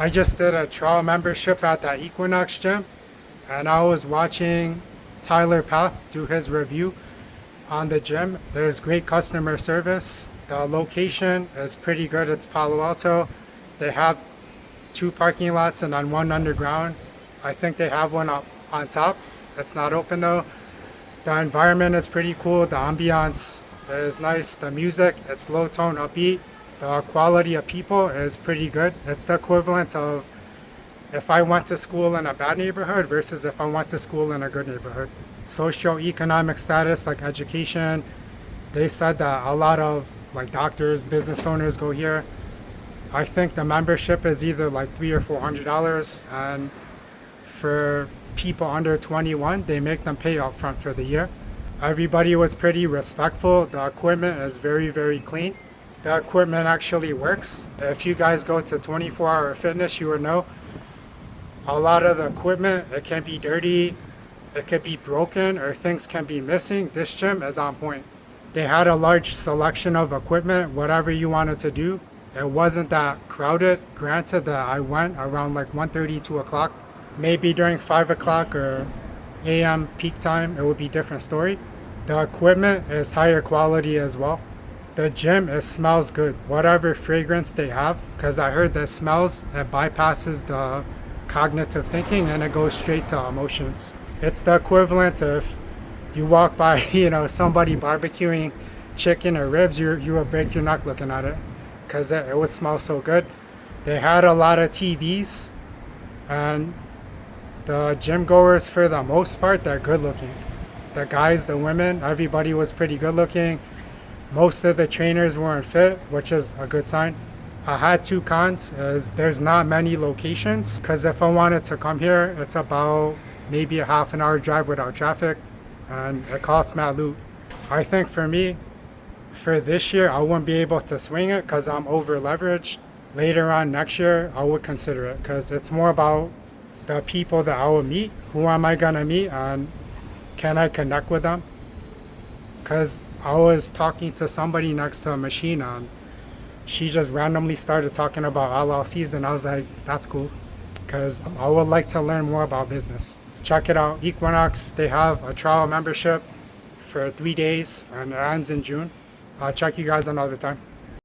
I just did a trial membership at the Equinox gym, and I was watching Tyler Path do his review on the gym. There's great customer service. The location is pretty good. It's Palo Alto. They have 2 parking lots and then 1 underground. I think they have one up on top. It's not open though. The environment is pretty cool. The ambiance is nice. The music, it's low tone, upbeat. The quality of people is pretty good. It's the equivalent of if I went to school in a bad neighborhood versus if I went to school in a good neighborhood. Socioeconomic status, like education, they said that a lot of like doctors, business owners go here. I think the membership is either like $300 or $400, and for people under 21, they make them pay up front for the year. Everybody was pretty respectful. The equipment is very, very clean. The equipment actually works. If you guys go to 24-hour fitness, you would know a lot of the equipment, it can be dirty, it could be broken, or things can be missing. This gym is on point. They had a large selection of equipment, whatever you wanted to do. It wasn't that crowded. Granted that I went around like 1:30, 2 o'clock. Maybe during 5 o'clock or AM peak time, it would be a different story. The equipment is higher quality as well. The gym, it smells good. Whatever fragrance they have, because I heard that smells, it bypasses the cognitive thinking and it goes straight to emotions. It's the equivalent of you walk by, somebody barbecuing chicken or ribs, you would break your neck looking at it because it would smell so good. They had a lot of TVs, and the gym goers, for the most part, they're good looking. The guys, the women, everybody was pretty good looking. Most of the trainers weren't fit, which is a good sign. I had 2 cons, is there's not many locations, because if I wanted to come here, it's about maybe a half an hour drive without traffic, and it costs mad loot. I think for me, for this year, I wouldn't be able to swing it because I'm over leveraged. Later on next year, I would consider it because it's more about the people that I will meet. Who am I gonna meet, and can I connect with them? Because I was talking to somebody next to a machine, and she just randomly started talking about LLCs, and I was like, that's cool, because I would like to learn more about business. Check it out, Equinox, they have a trial membership for 3 days, and it ends in June. I'll check you guys another time.